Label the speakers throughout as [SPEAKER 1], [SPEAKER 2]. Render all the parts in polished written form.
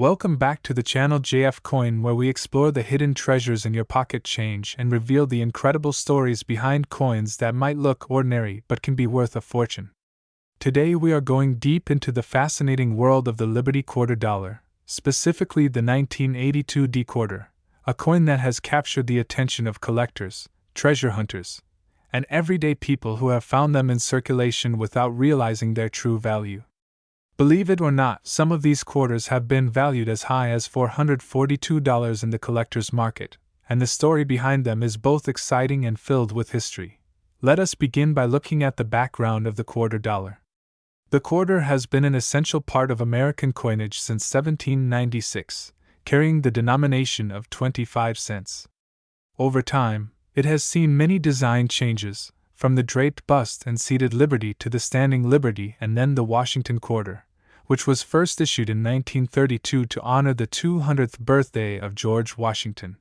[SPEAKER 1] Welcome back to the channel JF Coin, where we explore the hidden treasures in your pocket change and reveal the incredible stories behind coins that might look ordinary but can be worth a fortune. Today we are going deep into the fascinating world of the Liberty Quarter Dollar, specifically the 1982 D Quarter, a coin that has captured the attention of collectors, treasure hunters, and everyday people who have found them in circulation without realizing their true value. Believe it or not, some of these quarters have been valued as high as $442 in the collector's market, and the story behind them is both exciting and filled with history. Let us begin by looking at the background of the quarter dollar. The quarter has been an essential part of American coinage since 1796, carrying the denomination of 25 cents. Over time, it has seen many design changes, from the draped bust and seated Liberty to the standing Liberty and then the Washington quarter, which was first issued in 1932 to honor the 200th birthday of George Washington.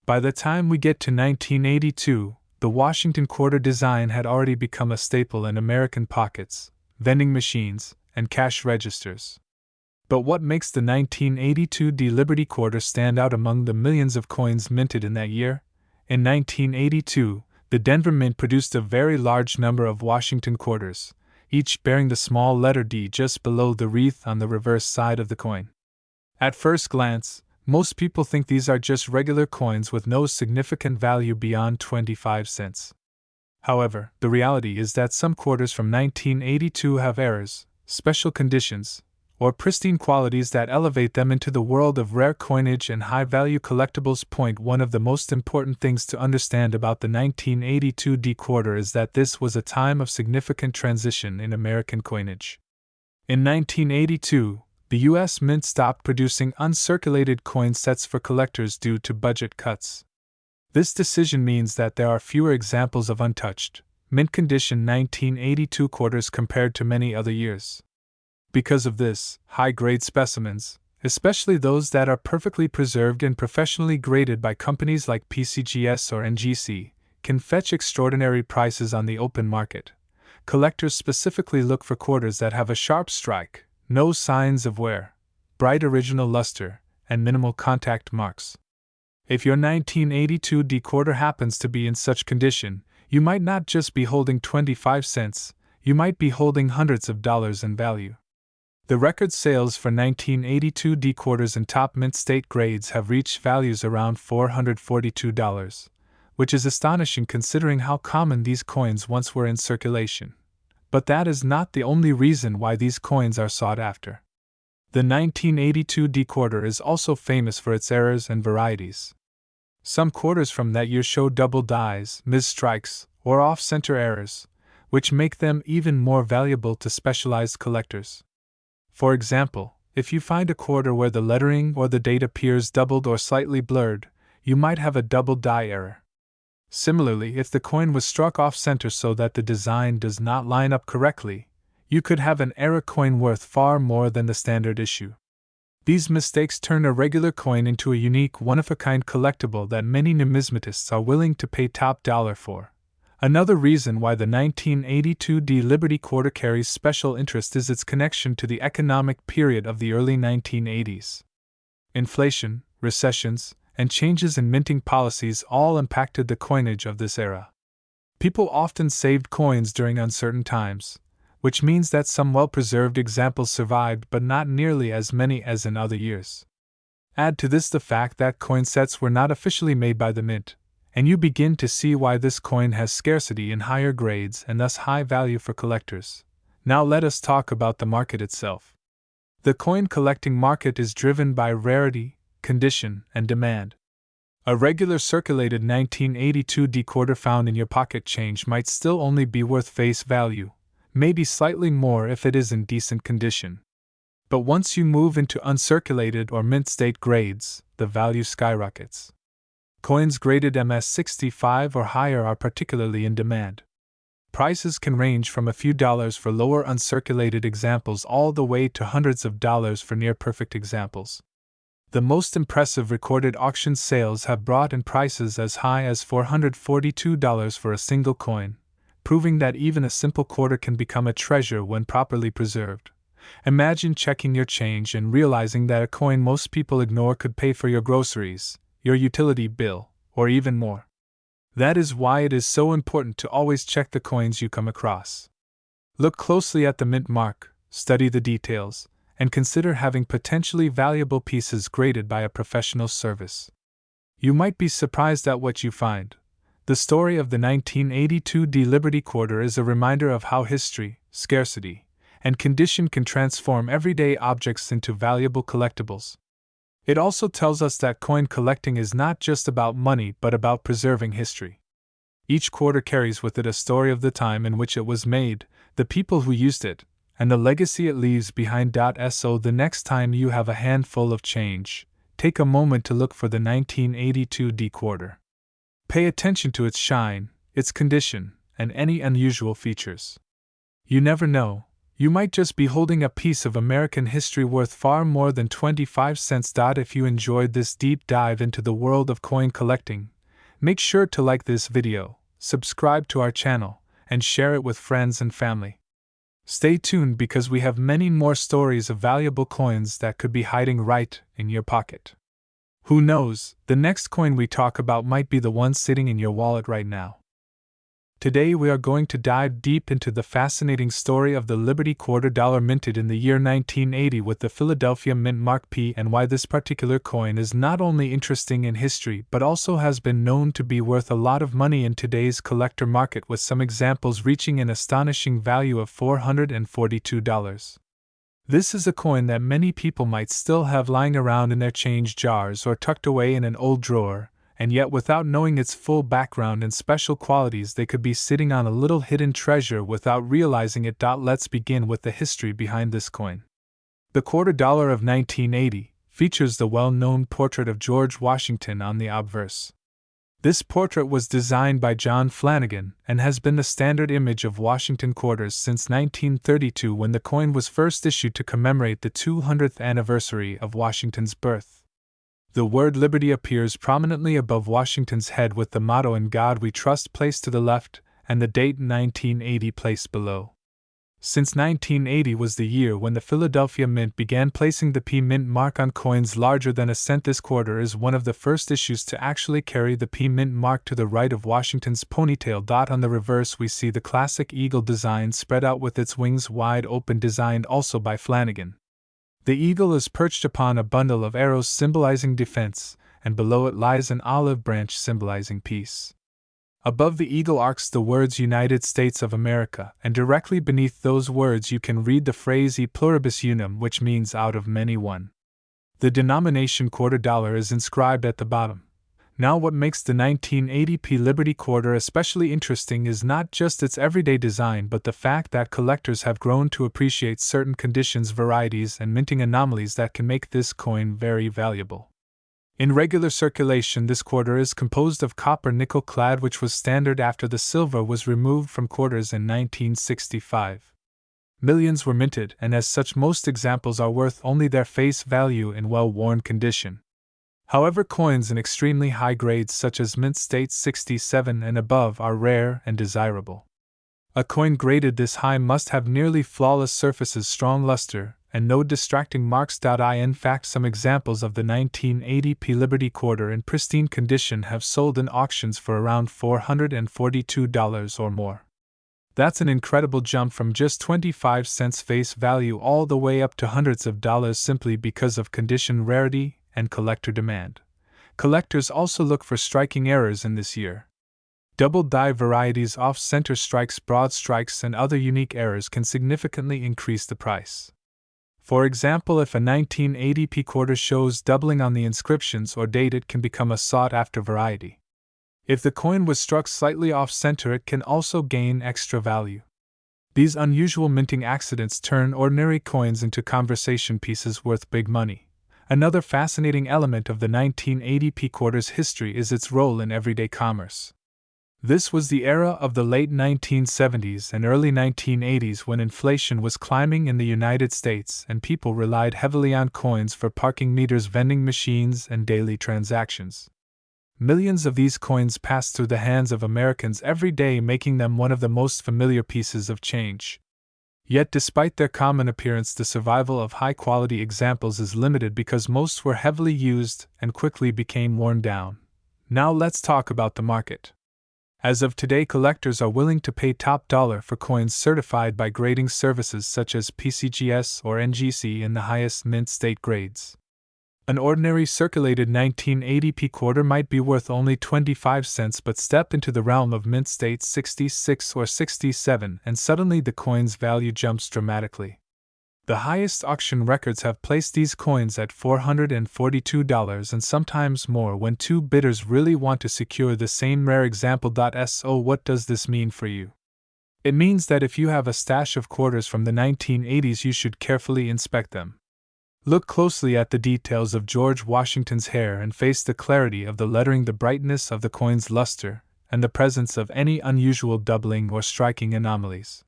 [SPEAKER 1] By the time we get to 1982, the Washington quarter design had already become a staple in American pockets, vending machines, and cash registers. But what makes the 1982 D Liberty quarter stand out among the millions of coins minted in that year? In 1982, the Denver Mint produced a very large number of Washington quarters, each bearing the small letter D just below the wreath on the reverse side of the coin. At first glance, most people think these are just regular coins with no significant value beyond 25 cents. However, the reality is that some quarters from 1982 have errors, special conditions, or pristine qualities that elevate them into the world of rare coinage and high-value collectibles. One of the most important things to understand about the 1982 D quarter is that this was a time of significant transition in American coinage. In 1982, the U.S. Mint stopped producing uncirculated coin sets for collectors due to budget cuts. This decision means that there are fewer examples of untouched, mint condition 1982 quarters compared to many other years. Because of this, high-grade specimens, especially those that are perfectly preserved and professionally graded by companies like PCGS or NGC, can fetch extraordinary prices on the open market. Collectors specifically look for quarters that have a sharp strike, no signs of wear, bright original luster, and minimal contact marks. If your 1982 D quarter happens to be in such condition, you might not just be holding 25 cents, you might be holding hundreds of dollars in value. The record sales for 1982 D quarters in top mint state grades have reached values around $442, which is astonishing considering how common these coins once were in circulation. But that is not the only reason why these coins are sought after. The 1982 D quarter is also famous for its errors and varieties. Some quarters from that year show double dies, misstrikes, or off-center errors, which make them even more valuable to specialized collectors. For example, if you find a quarter where the lettering or the date appears doubled or slightly blurred, you might have a double die error. Similarly, if the coin was struck off-center so that the design does not line up correctly, you could have an error coin worth far more than the standard issue. These mistakes turn a regular coin into a unique one-of-a-kind collectible that many numismatists are willing to pay top dollar for. Another reason why the 1982 D Liberty quarter carries special interest is its connection to the economic period of the early 1980s. Inflation, recessions, and changes in minting policies all impacted the coinage of this era. People often saved coins during uncertain times, which means that some well-preserved examples survived but not nearly as many as in other years. Add to this the fact that coin sets were not officially made by the mint, and you begin to see why this coin has scarcity in higher grades and thus high value for collectors. Now let us talk about the market itself. The coin collecting market is driven by rarity, condition, and demand. A regular circulated 1982 D quarter found in your pocket change might still only be worth face value, maybe slightly more if it is in decent condition. But once you move into uncirculated or mint state grades, the value skyrockets. Coins graded MS-65 or higher are particularly in demand. Prices can range from a few dollars for lower uncirculated examples all the way to hundreds of dollars for near-perfect examples. The most impressive recorded auction sales have brought in prices as high as $442 for a single coin, proving that even a simple quarter can become a treasure when properly preserved. Imagine checking your change and realizing that a coin most people ignore could pay for your groceries, your utility bill, or even more. That is why it is so important to always check the coins you come across. Look closely at the mint mark, study the details, and consider having potentially valuable pieces graded by a professional service. You might be surprised at what you find. The story of the 1982 Liberty Quarter is a reminder of how history, scarcity, and condition can transform everyday objects into valuable collectibles. It also tells us that coin collecting is not just about money but about preserving history. Each quarter carries with it a story of the time in which it was made, the people who used it, and the legacy it leaves behind. So the next time you have a handful of change, take a moment to look for the 1982 quarter. Pay attention to its shine, its condition, and any unusual features. You never know, you might just be holding a piece of American history worth far more than 25 cents. If you enjoyed this deep dive into the world of coin collecting, make sure to like this video, subscribe to our channel, and share it with friends and family. Stay tuned because we have many more stories of valuable coins that could be hiding right in your pocket. Who knows, the next coin we talk about might be the one sitting in your wallet right now. Today we are going to dive deep into the fascinating story of the Liberty Quarter Dollar minted in the year 1980 with the Philadelphia Mint Mark P, and why this particular coin is not only interesting in history but also has been known to be worth a lot of money in today's collector market, with some examples reaching an astonishing value of $442. This is a coin that many people might still have lying around in their change jars or tucked away in an old drawer, and yet without knowing its full background and special qualities they could be sitting on a little hidden treasure without realizing it. Let's begin with the history behind this coin. The $quarter of 1980 features the well-known portrait of George Washington on the obverse. This portrait was designed by John Flanagan and has been the standard image of Washington quarters since 1932, when the coin was first issued to commemorate the 200th anniversary of Washington's birth. The word liberty appears prominently above Washington's head, with the motto "In God We Trust" placed to the left and the date 1980 placed below. Since 1980 was the year when the Philadelphia Mint began placing the P Mint mark on coins larger than a cent, this quarter is one of the first issues to actually carry the P Mint mark to the right of Washington's ponytail. On the reverse we see the classic eagle design spread out with its wings wide open, designed also by Flanagan. The eagle is perched upon a bundle of arrows symbolizing defense, and below it lies an olive branch symbolizing peace. Above the eagle arcs the words United States of America, and directly beneath those words you can read the phrase E pluribus unum, which means out of many one. The denomination $quarter is inscribed at the bottom. Now, what makes the 1980 P Liberty Quarter especially interesting is not just its everyday design but the fact that collectors have grown to appreciate certain conditions, varieties, and minting anomalies that can make this coin very valuable. In regular circulation, this quarter is composed of copper nickel clad, which was standard after the silver was removed from quarters in 1965. Millions were minted, and as such most examples are worth only their face value in well-worn condition. However, coins in extremely high grades such as mint state 67 and above are rare and desirable. A coin graded this high must have nearly flawless surfaces, strong luster, and no distracting marks. In fact, some examples of the 1980 P Liberty Quarter in pristine condition have sold in auctions for around $442 or more. That's an incredible jump from just 25 cents face value all the way up to hundreds of dollars simply because of condition, rarity, and collector demand. Collectors also look for striking errors in this year. Double die varieties, off-center strikes, broad strikes, and other unique errors can significantly increase the price. For example, if a 1980 P quarter shows doubling on the inscriptions or date, it can become a sought-after variety. If the coin was struck slightly off-center, it can also gain extra value. These unusual minting accidents turn ordinary coins into conversation pieces worth big money. Another fascinating element of the 1980 P quarter's history is its role in everyday commerce. This was the era of the late 1970s and early 1980s when inflation was climbing in the United States and people relied heavily on coins for parking meters, vending machines, and daily transactions. Millions of these coins passed through the hands of Americans every day, making them one of the most familiar pieces of change. Yet despite their common appearance, the survival of high-quality examples is limited because most were heavily used and quickly became worn down. Now let's talk about the market. As of today, collectors are willing to pay top dollar for coins certified by grading services such as PCGS or NGC in the highest mint state grades. An ordinary circulated 1980p quarter might be worth only 25 cents, but step into the realm of mint state 66 or 67 and suddenly the coin's value jumps dramatically. The highest auction records have placed these coins at $442 and sometimes more when two bidders really want to secure the same rare example. So what does this mean for you? It means that if you have a stash of quarters from the 1980s, you should carefully inspect them. Look closely at the details of George Washington's hair and face, the clarity of the lettering, the brightness of the coin's luster, and the presence of any unusual doubling or striking anomalies.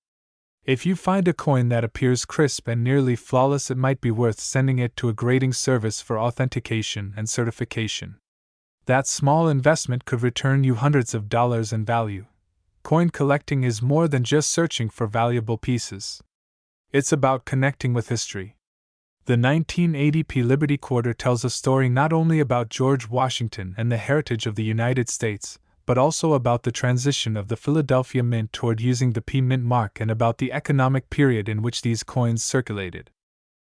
[SPEAKER 1] If you find a coin that appears crisp and nearly flawless, it might be worth sending it to a grading service for authentication and certification. That small investment could return you hundreds of dollars in value. Coin collecting is more than just searching for valuable pieces. It's about connecting with history. The 1980p Liberty Quarter tells a story not only about George Washington and the heritage of the United States, but also about the transition of the Philadelphia Mint toward using the P Mint mark and about the economic period in which these coins circulated.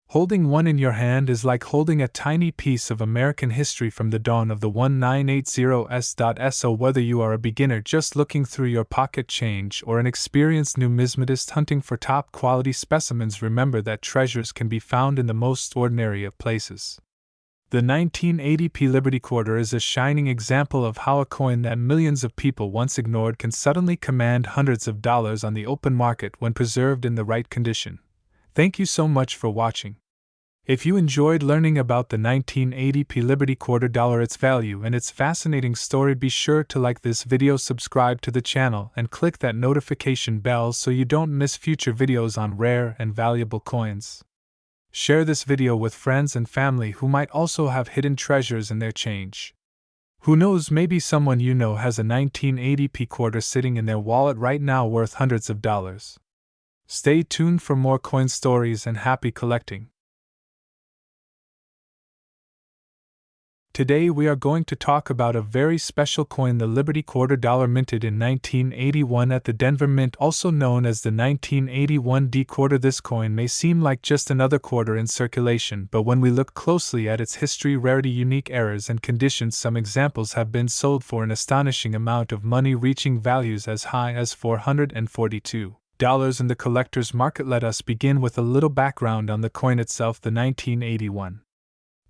[SPEAKER 1] Holding one in your hand is like holding a tiny piece of American history from the dawn of the 1980s. So whether you are a beginner just looking through your pocket change or an experienced numismatist hunting for top quality specimens, remember that treasures can be found in the most ordinary of places. The 1980p Liberty Quarter is a shining example of how a coin that millions of people once ignored can suddenly command hundreds of dollars on the open market when preserved in the right condition. Thank you so much for watching. If you enjoyed learning about the 1980p Liberty Quarter, its value, and its fascinating story, be sure to like this video, subscribe to the channel, and click that notification bell so you don't miss future videos on rare and valuable coins. Share this video with friends and family who might also have hidden treasures in their change. Who knows, maybe someone you know has a 1980p quarter sitting in their wallet right now worth hundreds of dollars. Stay tuned for more coin stories and happy collecting. Today we are going to talk about a very special coin, the Liberty Quarter, minted in 1981 at the Denver Mint, also known as the 1981 D quarter. This coin may seem like just another quarter in circulation, but when we look closely at its history, rarity, unique errors, and conditions, some examples have been sold for an astonishing amount of money, reaching values as high as $442 in the collector's market. Let us begin with a little background on the coin itself. The 1981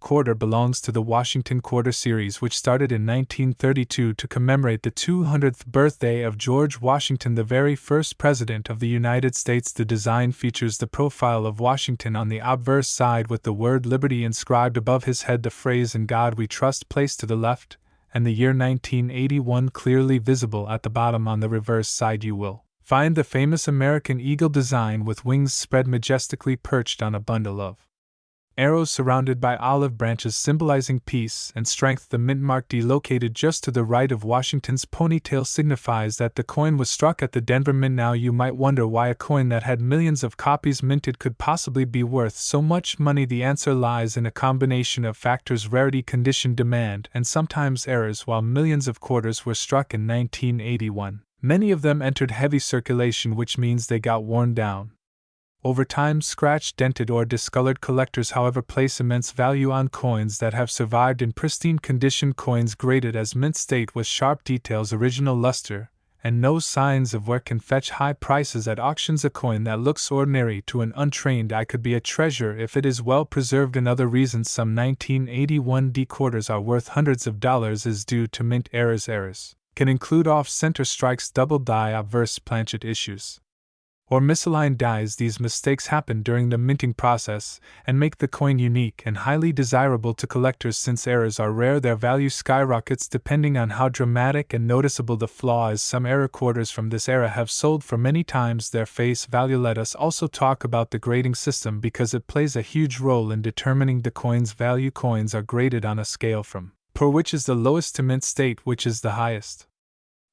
[SPEAKER 1] quarter belongs to the Washington Quarter series, which started in 1932 to commemorate the 200th birthday of George Washington, the very first president of the United States. The design features the profile of Washington on the obverse side with the word Liberty inscribed above his head, the phrase "In God We Trust" placed to the left, and the year 1981 clearly visible at the bottom. On the reverse side you will find the famous American eagle design with wings spread majestically perched on a bundle of arrows surrounded by olive branches symbolizing peace and strength. The mint mark D, located just to the right of Washington's ponytail, signifies that the coin was struck at the Denver Mint. Now you might wonder why a coin that had millions of copies minted could possibly be worth so much money. The answer lies in a combination of factors: rarity, condition, demand, and sometimes errors. While millions of quarters were struck in 1981, many of them entered heavy circulation, which means they got worn down over time, scratched, dented, or discolored. Collectors, however, place immense value on coins that have survived in pristine condition. Coins graded as mint state with sharp details, original luster, and no signs of wear can fetch high prices at auctions. A coin that looks ordinary to an untrained eye could be a treasure if it is well preserved. Another reason some 1981 D quarters are worth hundreds of dollars is due to mint errors. Errors can include off-center strikes, double die, obverse planchet issues, or misaligned dies. These mistakes happen during the minting process and make the coin unique and highly desirable to collectors. Since errors are rare, their value skyrockets depending on how dramatic and noticeable the flaw is. Some error quarters from this era have sold for many times their face value. Let us also talk about the grading system because it plays a huge role in determining the coin's value. Coins are graded on a scale from poor, which is the lowest, to mint state, which is the highest.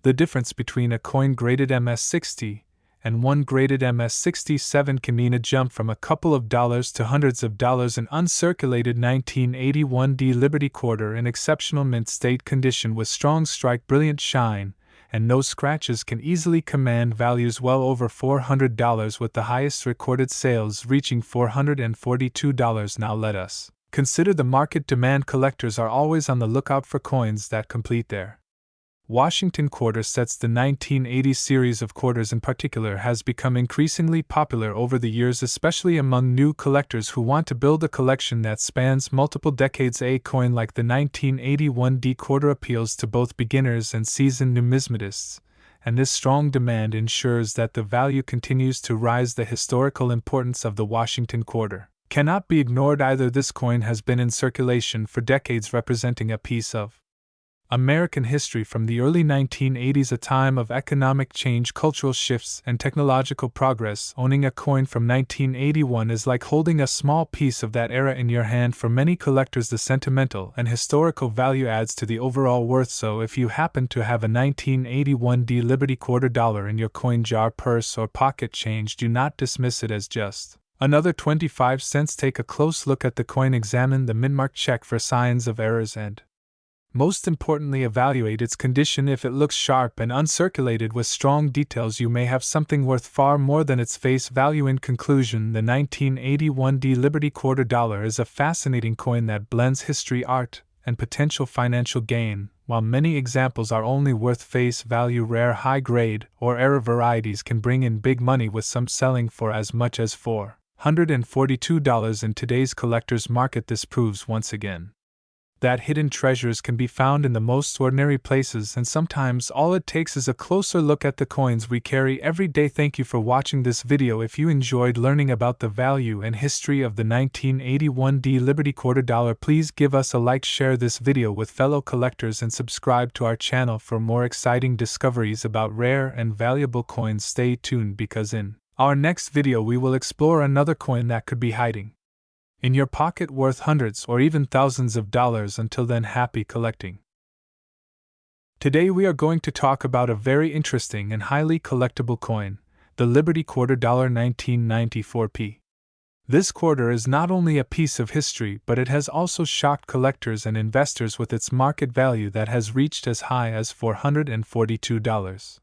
[SPEAKER 1] The difference between a coin graded MS-60 and one graded MS-67 can mean a jump from a couple of dollars to hundreds of dollars. An uncirculated 1981D Liberty quarter in exceptional mint state condition with strong strike, brilliant shine, and no scratches can easily command values well over $400, with the highest recorded sales reaching $442. Now let us consider the market demand. Collectors are always on the lookout for coins that complete their Washington quarter sets. The 1980 series of quarters in particular has become increasingly popular over the years, especially among new collectors who want to build a collection that spans multiple decades. A coin like the 1981D quarter appeals to both beginners and seasoned numismatists, and this strong demand ensures that the value continues to rise. The historical importance of the Washington quarter cannot be ignored either. This coin has been in circulation for decades, representing a piece of American history from the early 1980s, a time of economic change, cultural shifts, and technological progress. Owning a coin from 1981 is like holding a small piece of that era in your hand. For many collectors, the sentimental and historical value adds to the overall worth. So if you happen to have a 1981D Liberty quarter dollar in your coin jar, purse, or pocket change, do not dismiss it as just another 25 cents. Take a close look at the coin, examine the mint mark, check for signs of errors, and most importantly, evaluate its condition. If it looks sharp and uncirculated with strong details, you may have something worth far more than its face value. In conclusion, the 1981D Liberty quarter dollar is a fascinating coin that blends history, art, and potential financial gain. While many examples are only worth face value, rare, high grade, or error varieties can bring in big money, with some selling for as much as $442 in today's collector's market. This proves once again that hidden treasures can be found in the most ordinary places, and sometimes all it takes is a closer look at the coins we carry every day. Thank you for watching this video. If you enjoyed learning about the value and history of the 1981D Liberty quarter dollar, please give us a like, share this video with fellow collectors, and subscribe to our channel for more exciting discoveries about rare and valuable coins. Stay tuned, because in our next video we will explore another coin that could be hiding in your pocket, worth hundreds or even thousands of dollars. Until then, happy collecting. Today we are going to talk about a very interesting and highly collectible coin, the Liberty quarter dollar 1994p. This quarter is not only a piece of history, but it has also shocked collectors and investors with its market value that has reached as high as $442.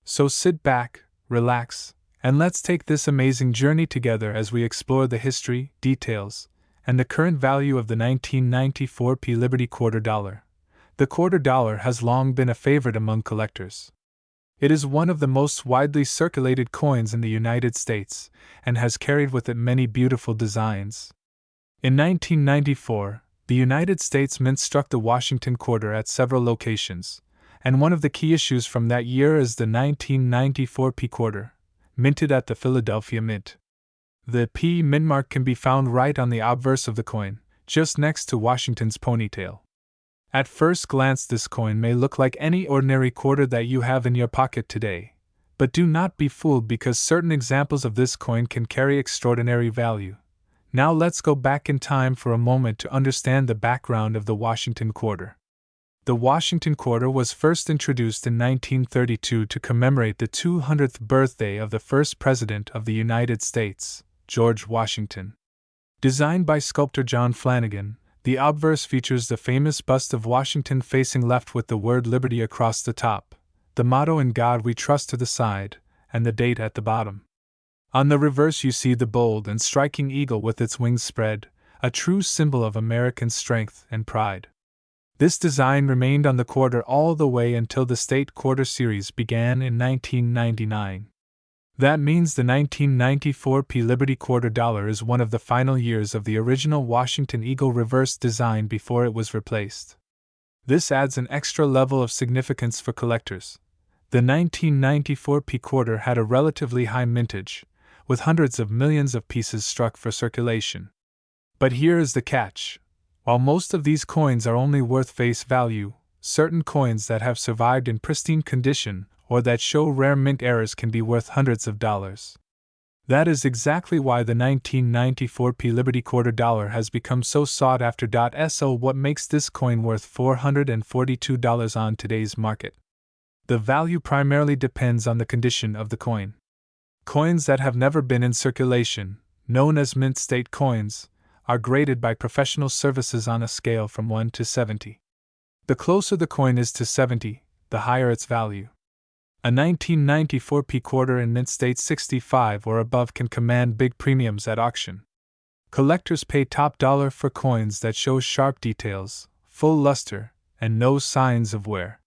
[SPEAKER 1] So sit back, relax, and let's take this amazing journey together as we explore the history, details, and the current value of the 1994p Liberty quarter dollar. The quarter dollar has long been a favorite among collectors. It is one of the most widely circulated coins in the United States, and has carried with it many beautiful designs. In 1994, the United States Mint struck the Washington quarter at several locations, and one of the key issues from that year is the 1994p quarter, minted at the Philadelphia Mint. The P mint mark can be found right on the obverse of the coin, just next to Washington's ponytail. At first glance, this coin may look like any ordinary quarter that you have in your pocket today, but do not be fooled, because certain examples of this coin can carry extraordinary value. Now let's go back in time for a moment to understand the background of the Washington quarter. The Washington quarter was first introduced in 1932 to commemorate the 200th birthday of the first President of the United States, George Washington. Designed by sculptor John Flanagan, the obverse features the famous bust of Washington facing left with the word Liberty across the top, the motto "In God We Trust" to the side, and the date at the bottom. On the reverse you see the bold and striking eagle with its wings spread, a true symbol of American strength and pride. This design remained on the quarter all the way until the State Quarter Series began in 1999. That means the 1994p Liberty quarter dollar is one of the final years of the original Washington Eagle reverse design before it was replaced. This adds an extra level of significance for collectors. The 1994p quarter had a relatively high mintage, with hundreds of millions of pieces struck for circulation. But here is the catch. While most of these coins are only worth face value, certain coins that have survived in pristine condition or that show rare mint errors can be worth hundreds of dollars. That is exactly why the 1994p Liberty quarter dollar has become so sought after. So what makes this coin worth $442 on today's market? The value primarily depends on the condition of the coin. Coins that have never been in circulation, known as mint state coins, are graded by professional services on a scale from 1 to 70. The closer the coin is to 70, the higher its value. A 1994 p-quarter in mint state 65 or above can command big premiums at auction. Collectors pay top dollar for coins that show sharp details, full luster, and no signs of wear.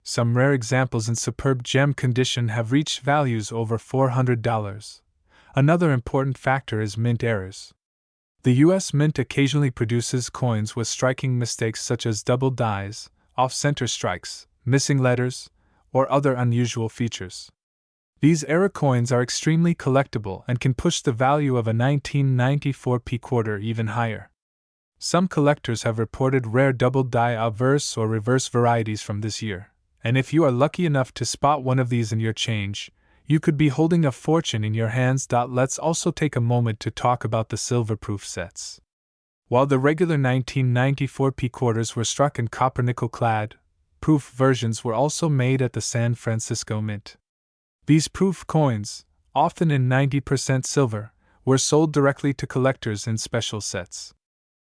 [SPEAKER 1] Some rare examples in superb gem condition have reached values over $400. Another important factor is mint errors. The U.S. Mint occasionally produces coins with striking mistakes such as double dies, off-center strikes, missing letters, or other unusual features. These error coins are extremely collectible and can push the value of a 1994 p-quarter even higher. Some collectors have reported rare double die obverse or reverse varieties from this year, and if you are lucky enough to spot one of these in your change, you could be holding a fortune in your hands. Let's also take a moment to talk about the silver-proof sets. While the regular 1994 p-quarters were struck in copper-nickel clad, proof versions were also made at the San Francisco Mint. These proof coins, often in 90% silver, were sold directly to collectors in special sets.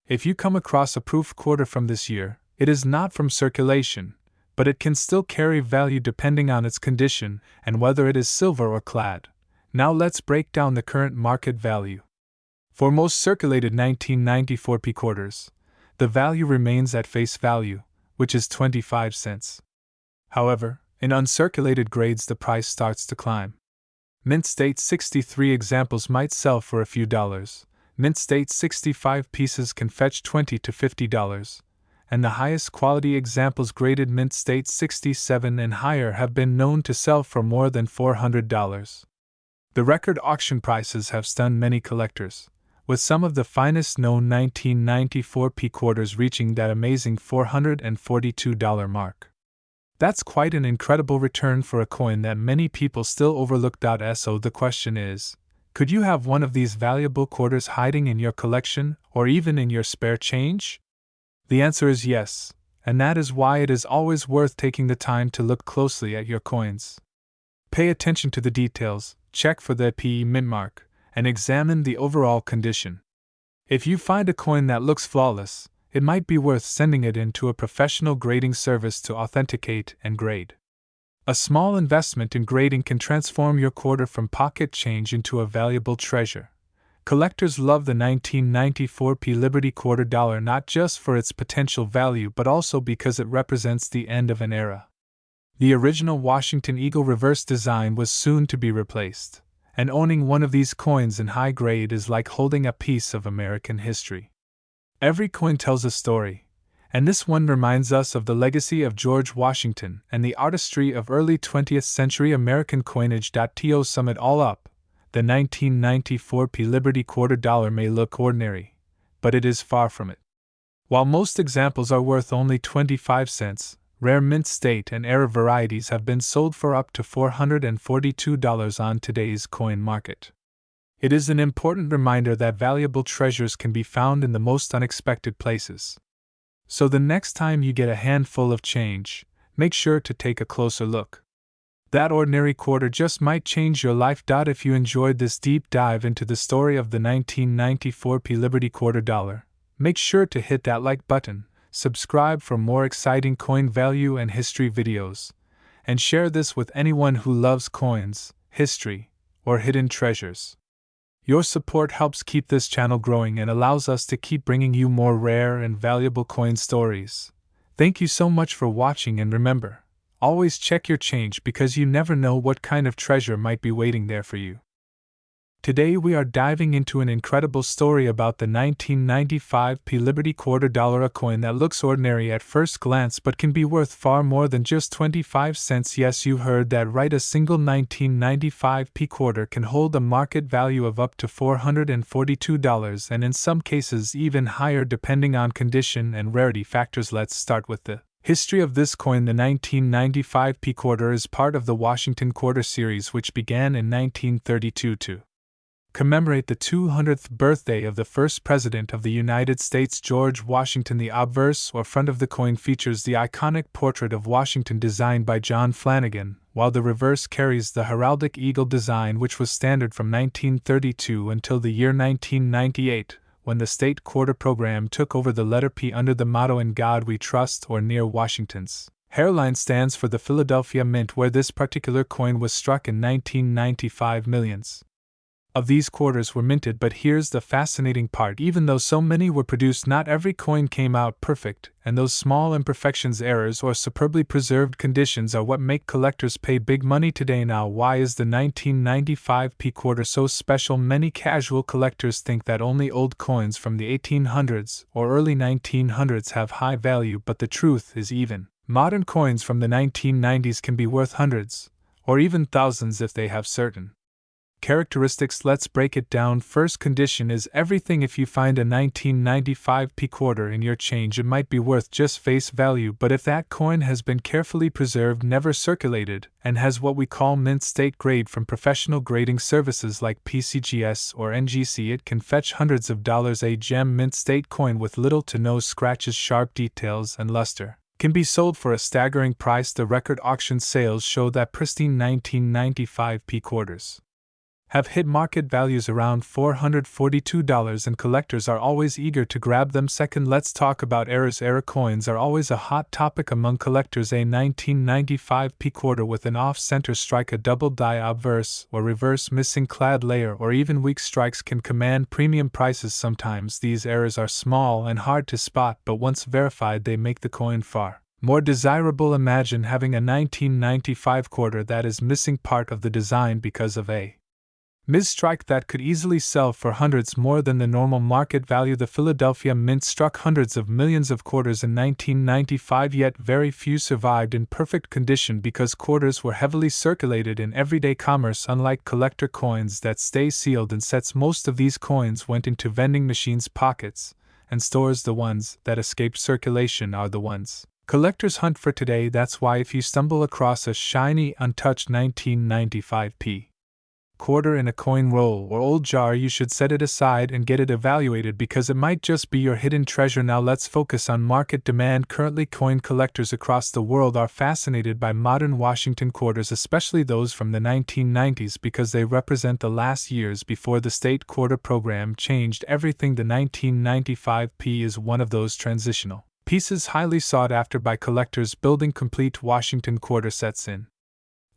[SPEAKER 1] If you come across a proof quarter from this year, it is not from circulation, but it can still carry value depending on its condition and whether it is silver or clad. Now let's break down the current market value. For most circulated 1994 p-quarters, the value remains at face value, which is 25 cents. However, in uncirculated grades the price starts to climb. Mint State 63 examples might sell for a few dollars. Mint State 65 pieces can fetch $20 to $50. And the highest quality examples graded Mint State 67 and higher have been known to sell for more than $400. The record auction prices have stunned many collectors, with some of the finest known 1994 p-quarters reaching that amazing $442 mark. That's quite an incredible return for a coin that many people still overlook. So the question is, could you have one of these valuable quarters hiding in your collection or even in your spare change? The answer is yes, and that is why it is always worth taking the time to look closely at your coins. Pay attention to the details, check for the PE mint mark, and examine the overall condition. If you find a coin that looks flawless, it might be worth sending it in to a professional grading service to authenticate and grade. A small investment in grading can transform your quarter from pocket change into a valuable treasure. Collectors love the 1994 p Liberty quarter dollar not just for its potential value but also because it represents the end of an era. The original Washington Eagle reverse design was soon to be replaced, and owning one of these coins in high grade is like holding a piece of American history. Every coin tells a story, and this one reminds us of the legacy of George Washington and the artistry of early 20th century American coinage. To sum it all up, the 1994 p Liberty quarter dollar may look ordinary, but it is far from it. While most examples are worth only 25 cents, rare mint state and error varieties have been sold for up to $442 on today's coin market. It is an important reminder that valuable treasures can be found in the most unexpected places. So the next time you get a handful of change, make sure to take a closer look. That ordinary quarter just might change your life. If you enjoyed this deep dive into the story of the 1994 p Liberty quarter dollar, make sure to hit that like button, subscribe for more exciting coin value and history videos, and share this with anyone who loves coins, history, or hidden treasures. Your support helps keep this channel growing and allows us to keep bringing you more rare and valuable coin stories. Thank you so much for watching, and remember, always check your change because you never know what kind of treasure might be waiting there for you. Today we are diving into an incredible story about the 1995 p Liberty quarter dollar, a coin that looks ordinary at first glance but can be worth far more than just 25 cents. Yes, you heard that right, a single 1995 p quarter can hold a market value of up to $442 and in some cases even higher depending on condition and rarity factors. Let's start with the history of this coin. The 1995 p quarter is part of the Washington quarter series, which began in 1932 to commemorate the 200th birthday of the first President of the United States, George Washington. The obverse or front of the coin features the iconic portrait of Washington designed by John Flanagan, while the reverse carries the heraldic eagle design, which was standard from 1932 until the year 1998, when the state quarter program took over the letter P under the motto "In God We Trust" or near Washington's hairline stands for the Philadelphia Mint, where this particular coin was struck in 1995. Millions of these quarters were minted, but here's the fascinating part: even though so many were produced, not every coin came out perfect, and those small imperfections, errors, or superbly preserved conditions are what make collectors pay big money today. Now, why is the 1995 P quarter so special? Many casual collectors think that only old coins from the 1800s or early 1900s have high value, but the truth is even modern coins from the 1990s can be worth hundreds, or even thousands if they have certain characteristics. Let's break it down. First condition is everything. If you find a 1995 P quarter in your change, it might be worth just face value, but if that coin has been carefully preserved, never circulated, and has what we call mint state grade from professional grading services like PCGS or NGC, it can fetch hundreds of dollars. A gem mint state coin with little to no scratches, sharp details, and luster can be sold for a staggering price. The record auction sales show that pristine 1995 P quarters have hit market values around $442, and collectors are always eager to grab them. Second, let's talk about errors. Error coins are always a hot topic among collectors. A 1995 P quarter with an off-center strike, a double die obverse or reverse missing clad layer, or even weak strikes can command premium prices. Sometimes these errors are small and hard to spot, but once verified they make the coin far more desirable. Imagine having a 1995 quarter that is missing part of the design because of a mis-strike that could easily sell for hundreds more than the normal market value. The Philadelphia Mint struck hundreds of millions of quarters in 1995, yet very few survived in perfect condition because quarters were heavily circulated in everyday commerce. Unlike collector coins that stay sealed in sets, most of these coins went into vending machines' pockets and stores. The ones that escaped circulation are the ones collectors hunt for today. That's why if you stumble across a shiny, untouched 1995 P quarter in a coin roll or old jar, you should set it aside and get it evaluated, because it might just be your hidden treasure. Now let's focus on market demand. Currently, coin collectors across the world are fascinated by modern Washington quarters, especially those from the 1990s, because they represent the last years before the state quarter program changed everything. The 1995 P is one of those transitional pieces highly sought after by collectors building complete Washington quarter sets in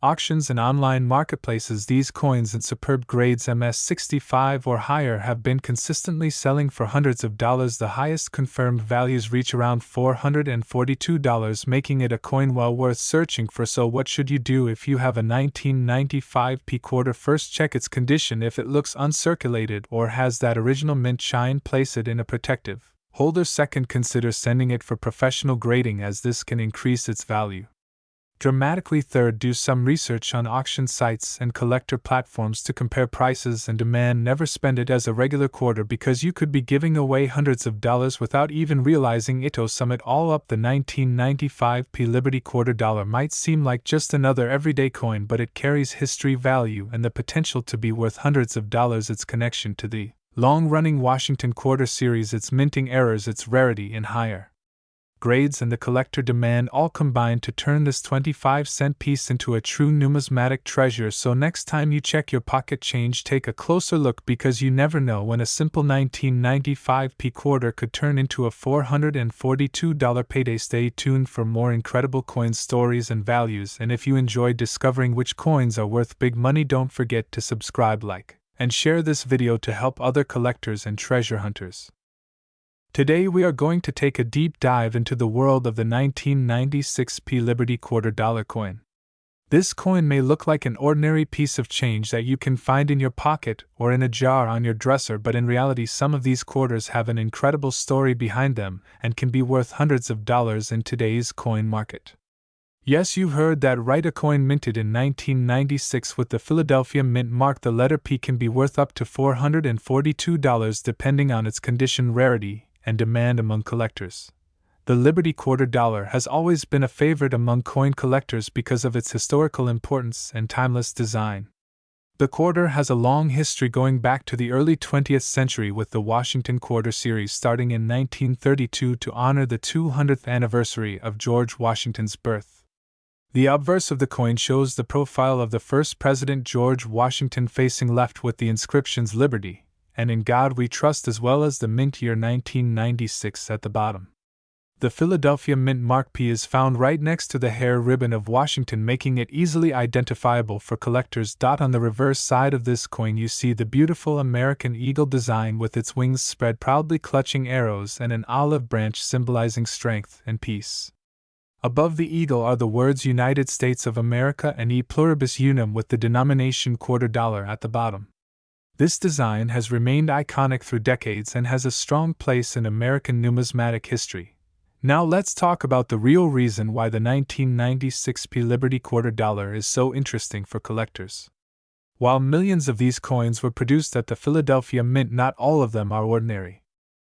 [SPEAKER 1] auctions and online marketplaces. These coins in superb grades MS65 or higher have been consistently selling for hundreds of dollars. The highest confirmed values reach around $442, making it a coin well worth searching for. So what should you do if you have a 1995 P quarter? First, check its condition. If it looks uncirculated or has that original mint shine, place it in a protective holder. Second, consider sending it for professional grading, as this can increase its value dramatically. Third, do some research on auction sites and collector platforms to compare prices and demand. Never spend it as a regular quarter, because you could be giving away hundreds of dollars without even realizing it. To sum it all up, the 1995 P Liberty quarter dollar might seem like just another everyday coin, but it carries history, value, and the potential to be worth hundreds of dollars. Its connection to the long-running Washington quarter series, its minting errors, its rarity in higher grades, and the collector demand all combined to turn this 25-cent piece into a true numismatic treasure. So next time you check your pocket change, take a closer look, because you never know when a simple 1995 P quarter could turn into a $442 payday. Stay tuned for more incredible coin stories and values, and if you enjoyed discovering which coins are worth big money, don't forget to subscribe, like, and share this video to help other collectors and treasure hunters. Today we are going to take a deep dive into the world of the 1996 P Liberty quarter dollar coin. This coin may look like an ordinary piece of change that you can find in your pocket or in a jar on your dresser, but in reality some of these quarters have an incredible story behind them and can be worth hundreds of dollars in today's coin market. Yes, you heard that right, a coin minted in 1996 with the Philadelphia Mint mark, the letter P, can be worth up to $442 depending on its condition, rarity, and demand among collectors. The Liberty quarter dollar has always been a favorite among coin collectors because of its historical importance and timeless design. The quarter has a long history going back to the early 20th century, with the Washington Quarter series starting in 1932 to honor the 200th anniversary of George Washington's birth. The obverse of the coin shows the profile of the first President George Washington facing left with the inscriptions Liberty and In God We Trust, as well as the mint year 1996 at the bottom. The Philadelphia Mint Mark P is found right next to the hair ribbon of Washington, making it easily identifiable for collectors. On the reverse side of this coin you see the beautiful American eagle design with its wings spread proudly clutching arrows and an olive branch symbolizing strength and peace. Above the eagle are the words United States of America and E Pluribus Unum with the denomination $quarter at the bottom. This design has remained iconic through decades and has a strong place in American numismatic history. Now let's talk about the real reason why the 1996 Liberty $quarter is so interesting for collectors. While millions of these coins were produced at the Philadelphia Mint, not all of them are ordinary.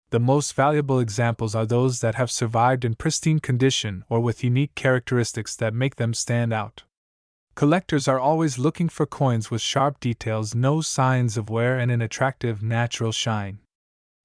[SPEAKER 1] The most valuable examples are those that have survived in pristine condition or with unique characteristics that make them stand out. Collectors are always looking for coins with sharp details, no signs of wear, and an attractive natural shine.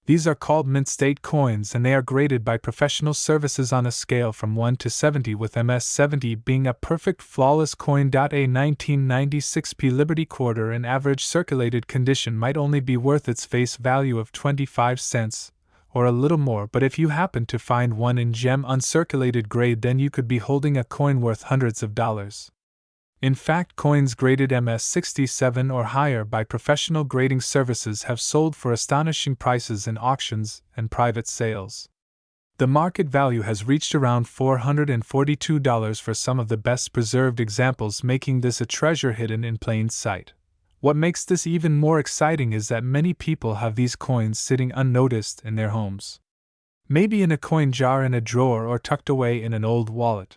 [SPEAKER 1] These are called mint state coins, and they are graded by professional services on a scale from 1 to 70, with MS 70 being a perfect flawless coin. A 1996 Liberty quarter in average circulated condition might only be worth its face value of 25 cents, or a little more, but if you happen to find one in gem uncirculated grade, then you could be holding a coin worth hundreds of dollars. In fact, coins graded MS 67 or higher by professional grading services have sold for astonishing prices in auctions and private sales. The market value has reached around $442 for some of the best preserved examples, making this a treasure hidden in plain sight. What makes this even more exciting is that many people have these coins sitting unnoticed in their homes. Maybe in a coin jar in a drawer or tucked away in an old wallet.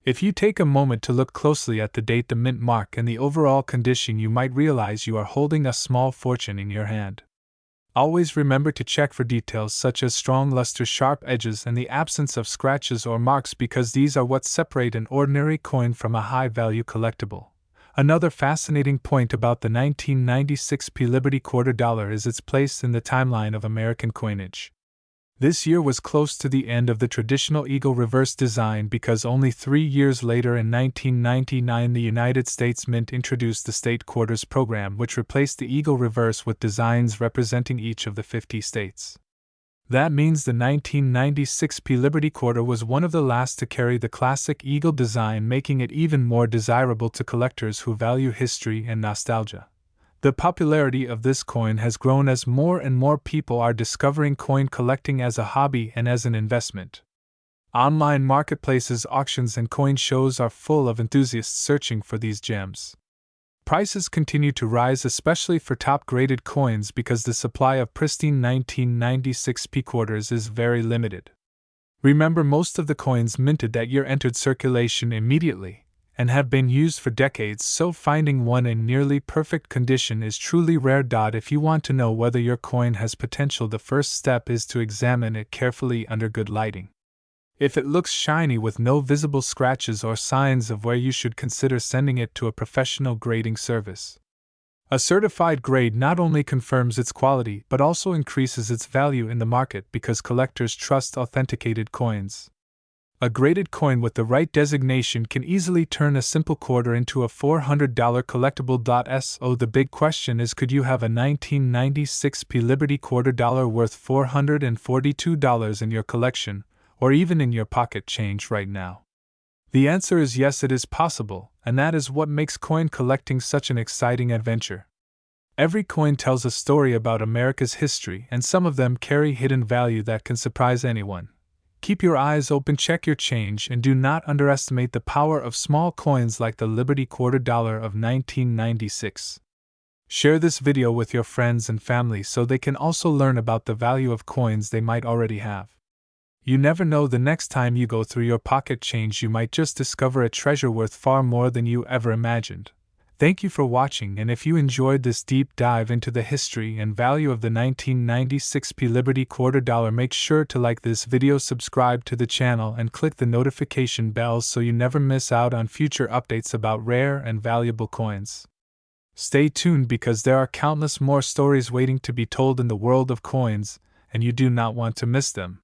[SPEAKER 1] If you take a moment to look closely at the date, the mint mark, and the overall condition, you might realize you are holding a small fortune in your hand. Always remember to check for details such as strong luster, sharp edges, and the absence of scratches or marks, because these are what separate an ordinary coin from a high-value collectible. Another fascinating point about the 1996 Liberty $quarter is its place in the timeline of American coinage. This year was close to the end of the traditional eagle reverse design, because only 3 years later, in 1999, the United States Mint introduced the State Quarters program, which replaced the eagle reverse with designs representing each of the 50 states. That means the 1996 Liberty quarter was one of the last to carry the classic eagle design, making it even more desirable to collectors who value history and nostalgia. The popularity of this coin has grown as more and more people are discovering coin collecting as a hobby and as an investment. Online marketplaces, auctions, and coin shows are full of enthusiasts searching for these gems. Prices continue to rise, especially for top-graded coins, because the supply of pristine 1996 quarters is very limited. Remember, most of the coins minted that year entered circulation immediately and have been used for decades, so finding one in nearly perfect condition is truly rare. If you want to know whether your coin has potential, the first step is to examine it carefully under good lighting. If it looks shiny with no visible scratches or signs of wear, you should consider sending it to a professional grading service. A certified grade not only confirms its quality but also increases its value in the market, because collectors trust authenticated coins. A graded coin with the right designation can easily turn a simple quarter into a $400 collectible. So the big question is, could you have a 1996 Liberty $quarter worth $442 in your collection, or even in your pocket change right now? The answer is yes, it is possible, and that is what makes coin collecting such an exciting adventure. Every coin tells a story about America's history, and some of them carry hidden value that can surprise anyone. Keep your eyes open, check your change, and do not underestimate the power of small coins like the Liberty $quarter of 1996. Share this video with your friends and family so they can also learn about the value of coins they might already have. You never know, the next time you go through your pocket change, you might just discover a treasure worth far more than you ever imagined. Thank you for watching, and if you enjoyed this deep dive into the history and value of the 1996 Liberty $quarter, make sure to like this video, subscribe to the channel, and click the notification bell so you never miss out on future updates about rare and valuable coins. Stay tuned because there are countless more stories waiting to be told in the world of coins, and you do not want to miss them.